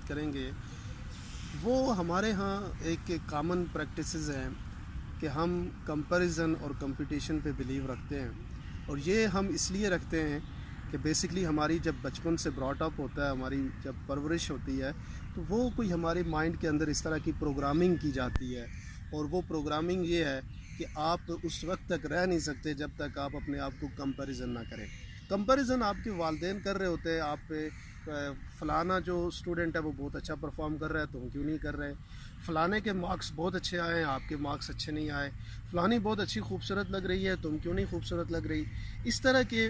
करेंगे वो हमारे यहाँ एक कॉमन प्रैक्टिसेस हैं कि हम कंपैरिजन और कंपटीशन पे बिलीव रखते हैं। और ये हम इसलिए रखते हैं कि बेसिकली हमारी जब बचपन से ब्रॉट अप होता है, हमारी जब परवरिश होती है, तो वो कोई हमारे माइंड के अंदर इस तरह की प्रोग्रामिंग की जाती है। और वो प्रोग्रामिंग ये है कि आप उस वक्त तक रह नहीं सकते जब तक आप अपने आप को कंपैरिजन ना करें। कंपैरिजन आपके वालिदैन कर रहे होते हैं, आप पे फ़लाना जो स्टूडेंट है वो बहुत अच्छा परफॉर्म कर रहा है तो हम क्यों नहीं कर रहे, फ़लाने के मार्क्स बहुत अच्छे आए हैं आपके मार्क्स अच्छे नहीं आए, फ़लानी बहुत अच्छी खूबसूरत लग रही है तुम क्यों नहीं खूबसूरत लग रही। इस तरह के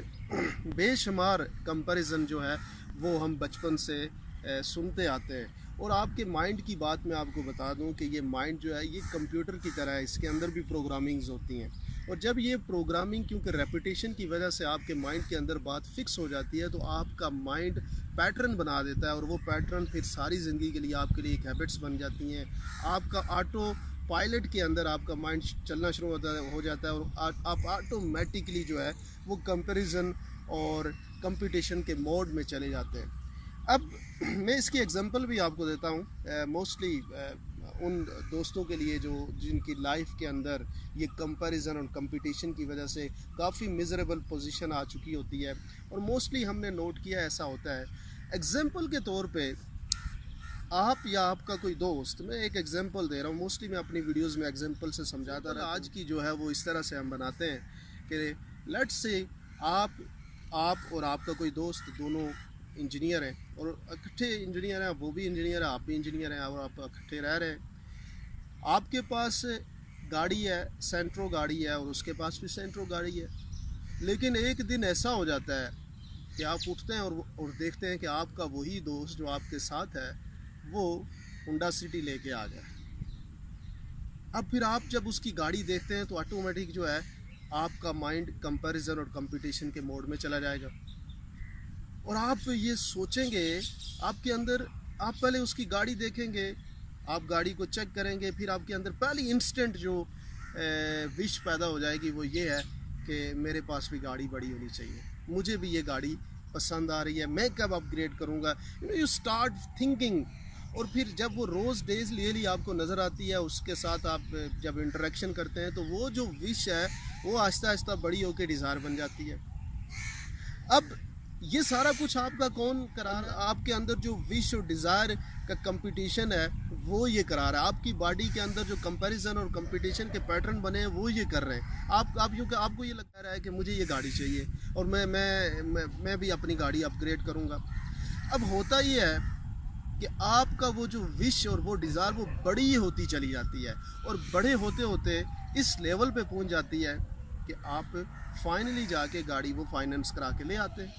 बेशुमार कंपैरिजन जो है वो हम बचपन से सुनते आते हैं। और आपके माइंड की बात मैं आपको बता दूं कि ये माइंड जो है ये कंप्यूटर की तरह है, इसके अंदर भी प्रोग्रामिंग्स होती हैं। और जब ये प्रोग्रामिंग क्योंकि रेपिटेशन की वजह से आपके माइंड के अंदर बात फिक्स हो जाती है तो आपका माइंड पैटर्न बना देता है और वो पैटर्न फिर सारी ज़िंदगी के लिए आपके लिए एक हैबिट्स बन जाती हैं। आपका ऑटो पायलट के अंदर आपका माइंड चलना शुरू हो जाता है और आप ऑटोमेटिकली जो है वो कंपैरिजन और कंपटीशन के मोड में चले जाते हैं। अब मैं इसकी एग्जांपल भी आपको देता हूँ मोस्टली उन दोस्तों के लिए जो जिनकी लाइफ के अंदर ये कंपैरिजन और कंपटीशन की वजह से काफ़ी मिजरेबल पोजीशन आ चुकी होती है। और मोस्टली हमने नोट किया ऐसा होता है। एग्जांपल के तौर पे आप या आपका कोई दोस्त, मैं एक एग्जांपल दे रहा हूँ, मोस्टली मैं अपनी वीडियोस में एग्जांपल से समझाता रहा। आज की जो है वो इस तरह से हम बनाते हैं कि लेट्स से आप और आपका कोई दोस्त दोनों इंजीनियर हैं और इकट्ठे इंजीनियर हैं, वो भी इंजीनियर है आप भी इंजीनियर हैं और आप इकट्ठे रह रहे हैं। आपके पास गाड़ी है, सेंट्रो गाड़ी है और उसके पास भी सेंट्रो गाड़ी है। लेकिन एक दिन ऐसा हो जाता है कि आप उठते हैं और देखते हैं कि आपका वही दोस्त जो आपके साथ है वो होंडा सिटी लेके आ गया। अब फिर आप जब उसकी गाड़ी देखते हैं तो ऑटोमेटिक जो है आपका माइंड कंपैरिजन और कंपटीशन के मोड में चला जाएगा और आप ये सोचेंगे आपके अंदर, आप पहले उसकी गाड़ी देखेंगे, आप गाड़ी को चेक करेंगे, फिर आपके अंदर पहली इंस्टेंट जो विश पैदा हो जाएगी वो ये है कि मेरे पास भी गाड़ी बड़ी होनी चाहिए, मुझे भी ये गाड़ी पसंद आ रही है, मैं कब अपग्रेड करूँगा। You start thinking. और फिर जब वो रोज़ डेज रियली आपको नज़र आती है, उसके साथ आप जब इंटरेक्शन करते हैं तो वो जो विश है वो आहिस्ता आहिस्ता बड़ी होकर डिज़ायर बन जाती है। अब ये सारा कुछ आपका कौन करा रहा है? आपके अंदर जो विश और डिज़ायर का कंपटीशन है वो ये करा रहा है। आपकी बॉडी के अंदर जो कंपैरिजन और कंपटीशन के पैटर्न बने हैं वो ये कर रहे हैं। आपको ये लगता रहा है कि मुझे ये गाड़ी चाहिए और मैं भी अपनी गाड़ी अपग्रेड करूँगा। अब होता ये है कि आपका वो जो विश और वो डिज़ायर वो बड़ी होती चली जाती है और बड़े होते होते इस लेवल पे पहुंच जाती है कि आप फाइनली जाके गाड़ी वो फाइनेंस करा के ले आते हैं,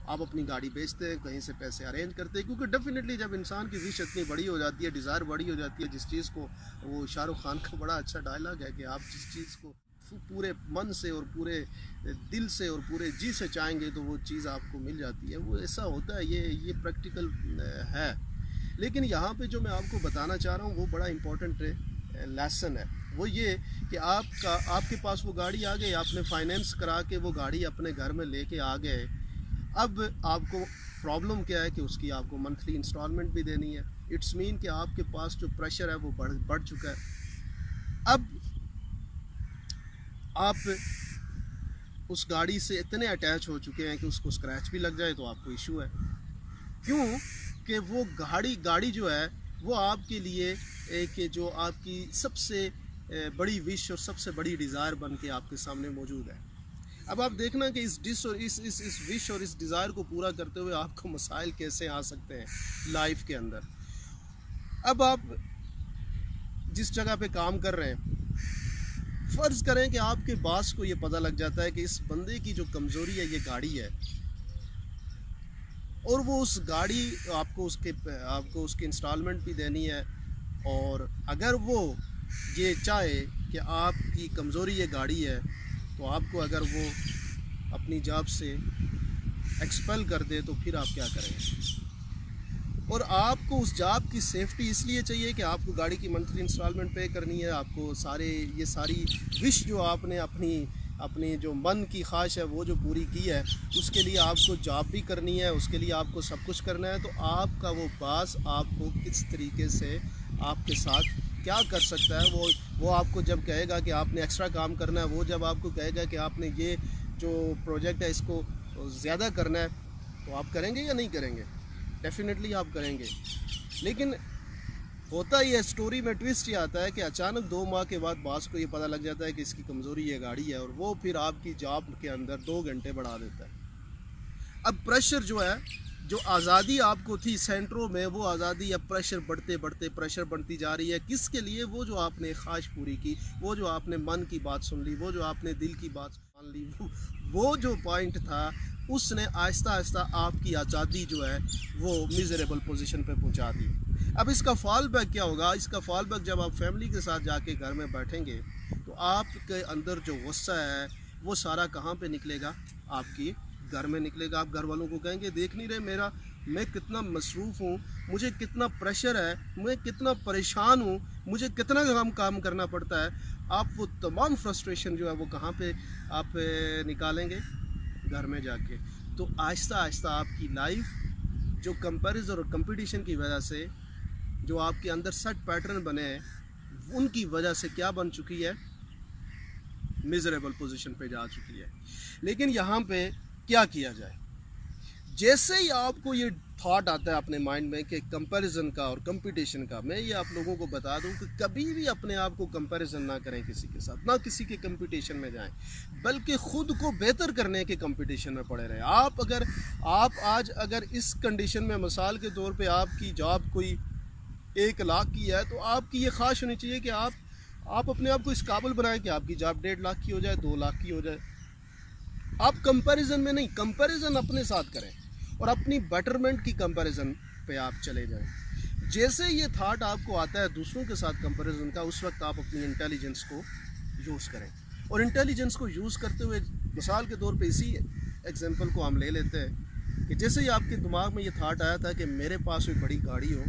आप अपनी गाड़ी बेचते हैं, कहीं से पैसे अरेंज करते हैं। क्योंकि डेफिनेटली जब इंसान की विश इतनी बड़ी हो जाती है, डिज़ायर बड़ी हो जाती है, जिस चीज़ को, वो शाहरुख खान का बड़ा अच्छा डायलॉग है कि आप जिस चीज़ को पूरे मन से और पूरे दिल से और पूरे जी से चाहेंगे तो वो चीज़ आपको मिल जाती है। वो ऐसा होता है, ये प्रैक्टिकल है। लेकिन यहाँ पे जो मैं आपको बताना चाह रहा हूँ वो बड़ा इम्पोर्टेंट लेसन है। वो ये कि आपके पास वो गाड़ी आ गई, आपने फाइनेंस करा के वो गाड़ी अपने घर में लेके आ गए। अब आपको प्रॉब्लम क्या है कि उसकी आपको मंथली इंस्टॉलमेंट भी देनी है। इट्स मीन कि आपके पास जो प्रेशर है वो बढ़ चुका है। अब आप उस गाड़ी से इतने अटैच हो चुके हैं कि उसको स्क्रैच भी लग जाए तो आपको इशू है। क्यों कि वो गाड़ी जो है वो आपके लिए एक जो आपकी सबसे बड़ी विश और सबसे बड़ी डिज़ायर बन के आपके सामने मौजूद है। अब आप देखना कि इस विश और इस डिज़ायर को पूरा करते हुए आपको मसाइल कैसे आ सकते हैं लाइफ के अंदर। अब आप जिस जगह पे काम कर रहे हैं, फ़र्ज़ करें कि आपके बॉस को ये पता लग जाता है कि इस बंदे की जो कमज़ोरी है ये गाड़ी है और वो उस गाड़ी आपको उसकी इंस्टॉलमेंट भी देनी है। और अगर वो ये चाहे कि आपकी कमज़ोरी ये गाड़ी है तो आपको अगर वो अपनी जॉब से एक्सपेल कर दे तो फिर आप क्या करेंगे। और आपको उस जॉब की सेफ्टी इसलिए चाहिए कि आपको गाड़ी की मंथली इंस्टॉलमेंट पे करनी है, आपको सारी विश जो आपने अपनी अपनी जो मन की ख्वाहिश है वो जो पूरी की है, उसके लिए आपको जॉब भी करनी है, उसके लिए आपको सब कुछ करना है, तो आपका वो बॉस आपको किस तरीके से आपके साथ क्या कर सकता है, वो आपको जब कहेगा कि आपने एक्स्ट्रा काम करना है, वो जब आपको कहेगा कि आपने ये जो प्रोजेक्ट है इसको ज़्यादा करना है, तो आप करेंगे या नहीं करेंगे? डेफिनेटली आप करेंगे। लेकिन होता ही है, स्टोरी में ट्विस्ट ये आता है कि अचानक 2 माह के बाद बॉस को ये पता लग जाता है कि इसकी कमज़ोरी ये गाड़ी है, और वो फिर आपकी जॉब के अंदर 2 घंटे बढ़ा देता है। अब प्रेशर जो है, जो आज़ादी आपको थी सेंटरों में, वो आज़ादी अब प्रेशर बढ़ते बढ़ते प्रेशर बढ़ती जा रही है। किसके लिए? वो जो आपने ख्वाहिश पूरी की, वो जो आपने मन की बात सुन ली, वो जो आपने दिल की बात मान ली, वो जो पॉइंट था, उसने आहिस्ता आहिस्ता आपकी आज़ादी जो है वो मिज़रेबल पोजीशन पे पहुंचा दी। अब इसका फॉल बैक क्या होगा? इसका फॉल बैक जब आप फैमिली के साथ जाके घर में बैठेंगे, तो आपके अंदर जो गुस्सा है वो सारा कहाँ पे निकलेगा? आपकी घर में निकलेगा। आप घर वालों को कहेंगे, देख नहीं रहे मैं कितना मसरूफ़ हूँ, मुझे कितना प्रेशर है, मैं कितना परेशान हूँ, मुझे कितना काम करना पड़ता है। आप वो तमाम फ्रस्ट्रेशन जो है वो कहाँ पे आप निकालेंगे? घर में जाके। तो आहिस्ता आहिस्ता आपकी लाइफ जो कंपैरिजन और कंपटीशन की वजह से जो आपके अंदर सेट पैटर्न बने हैं, उनकी वजह से क्या बन चुकी है? मिजरेबल पोजीशन पे जा चुकी है। लेकिन यहाँ पे क्या किया जाए? जैसे ही आपको ये थॉट आता है अपने माइंड में कि कंपैरिजन का और कंपटीशन का, मैं ये आप लोगों को बता दूं कि कभी भी अपने आप को कंपैरिजन ना करें किसी के साथ, ना किसी के कंपटीशन में जाएं, बल्कि खुद को बेहतर करने के कंपटीशन में पड़े रहें। आप आज अगर इस कंडीशन में, मिसाल के तौर पे आपकी जॉब कोई 1 लाख की है, तो आपकी ये ख्वाहिश होनी चाहिए कि आप अपने आप को इस काबिल बनाएं कि आपकी जॉब 1.5 लाख की हो जाए, 2 लाख की हो जाए। आप कंपैरिजन में नहीं, कंपैरिजन अपने साथ करें और अपनी बेटरमेंट की कंपैरिजन पे आप चले जाएं। जैसे ये थॉट आपको आता है दूसरों के साथ कंपैरिजन का, उस वक्त आप अपनी इंटेलिजेंस को यूज़ करें। और इंटेलिजेंस को यूज़ करते हुए, मिसाल के तौर पे इसी एग्जांपल को हम ले लेते हैं कि जैसे ही आपके दिमाग में ये थॉट आया था कि मेरे पास कोई बड़ी गाड़ी हो,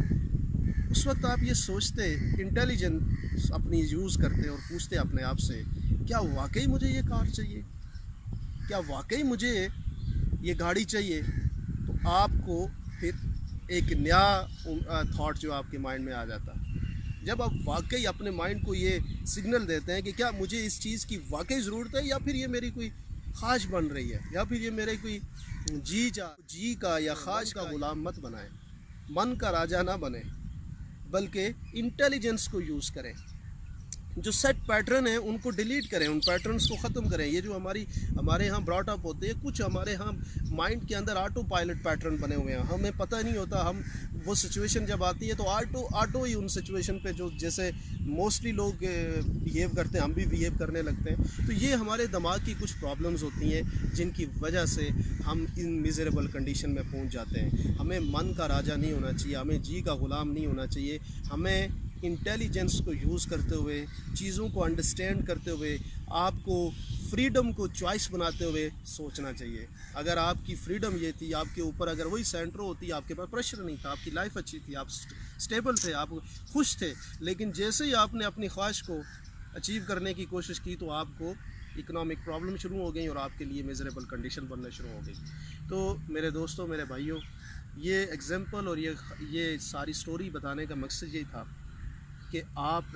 उस वक्त आप ये सोचते, इंटेलिजेंस अपनी यूज़ करते और पूछते अपने आप से, क्या वाकई मुझे ये कार चाहिए? क्या वाकई मुझे ये गाड़ी चाहिए? तो आपको फिर एक नया थॉट जो आपके माइंड में आ जाता है। जब आप वाकई अपने माइंड को ये सिग्नल देते हैं कि क्या मुझे इस चीज़ की वाकई ज़रूरत है, या फिर ये मेरी कोई ख्वाहिश बन रही है, या फिर ये मेरे कोई जी का या ख्वाहिश का गुलाम मत बनाएं। मन का राजा ना बने, बल्कि इंटेलिजेंस को यूज़ करें। जो सेट पैटर्न है उनको डिलीट करें, उन पैटर्न्स को ख़त्म करें। ये जो हमारे यहाँ ब्रॉट अप होते हैं, कुछ हमारे यहाँ माइंड के अंदर ऑटो पायलट पैटर्न बने हुए हैं, हमें पता नहीं होता। हम वो सिचुएशन जब आती है तो ऑटो ही उन सिचुएशन पे जो जैसे मोस्टली लोग बिहेव करते हैं, हम भी बिहेव करने लगते हैं। तो ये हमारे दिमाग की कुछ प्रॉब्लम्स होती हैं जिनकी वजह से हम इन मिजरेबल कंडीशन में पहुँच जाते हैं। हमें मन का राजा नहीं होना चाहिए, हमें जी का ग़ुलाम नहीं होना चाहिए। हमें इंटेलिजेंस को यूज़ करते हुए, चीज़ों को अंडरस्टैंड करते हुए, आपको फ्रीडम को चॉइस बनाते हुए सोचना चाहिए। अगर आपकी फ्रीडम ये थी, आपके ऊपर अगर वही सेंटर होती, आपके पास प्रेशर नहीं था, आपकी लाइफ अच्छी थी, आप स्टेबल थे, आप खुश थे, लेकिन जैसे ही आपने अपनी ख्वाहिश को अचीव करने की कोशिश की, तो आपको इकोनॉमिक प्रॉब्लम शुरू हो गई और आपके लिए मिजरेबल कंडीशन बनना शुरू हो गई। तो मेरे दोस्तों, मेरे भाइयों, ये एग्जाम्पल और ये सारी स्टोरी बताने का मकसद यही था कि आप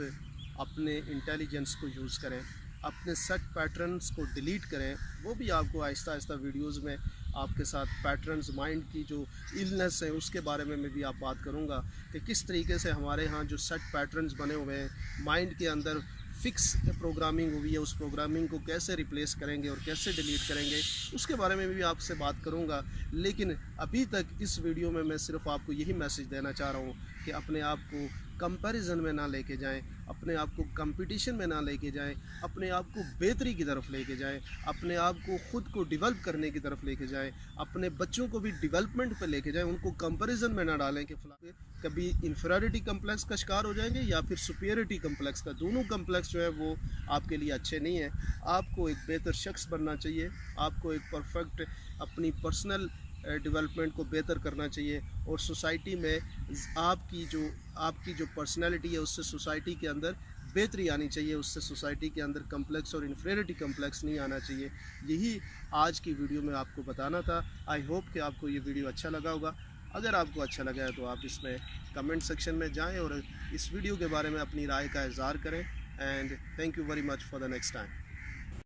अपने इंटेलिजेंस को यूज़ करें, अपने सेट पैटर्न्स को डिलीट करें। वो भी आपको आहिस्ता आहिस्ता वीडियोस में आपके साथ पैटर्न्स, माइंड की जो इलनेस है उसके बारे में मैं भी आप बात करूंगा कि किस तरीके से हमारे यहाँ जो सेट पैटर्न्स बने हुए हैं, माइंड के अंदर फिक्स प्रोग्रामिंग हुई है, उस प्रोग्रामिंग को कैसे रिप्लेस करेंगे और कैसे डिलीट करेंगे, उसके बारे में भी आपसे बात करूंगा। लेकिन अभी तक इस वीडियो में मैं सिर्फ आपको यही मैसेज देना चाह रहा हूँ कि अपने आप को कंपैरिजन में ना लेके जाएं, अपने आप को कंपटीशन में ना लेके जाएं, अपने आप को बेहतरी की तरफ लेके जाएं, अपने आप को ख़ुद को डेवलप करने की तरफ लेके जाएं, अपने बच्चों को भी डेवलपमेंट पे लेके जाएं। उनको कंपैरिजन में ना डालें कि कभी इंफीरियरिटी कम्प्लेक्स का शिकार हो जाएंगे या फिर सुपीरियरिटी कम्प्लेक्स का। दोनों कम्प्लेक्स जो है वो आपके लिए अच्छे नहीं है। आपको एक बेहतर शख्स बनना चाहिए, आपको एक परफेक्ट अपनी पर्सनल डेवलपमेंट को बेहतर करना चाहिए, और सोसाइटी में आपकी जो पर्सनैलिटी है उससे सोसाइटी के अंदर बेहतरी आनी चाहिए, उससे सोसाइटी के अंदर कम्प्लेक्स और इन्फेरिटी कम्प्लेक्स नहीं आना चाहिए। यही आज की वीडियो में आपको बताना था। आई होप कि आपको ये वीडियो अच्छा लगा होगा। अगर आपको अच्छा लगा है तो आप इसमें कमेंट सेक्शन में जाएं और इस वीडियो के बारे में अपनी राय का इज़हार करें। And thank you very much for the next time.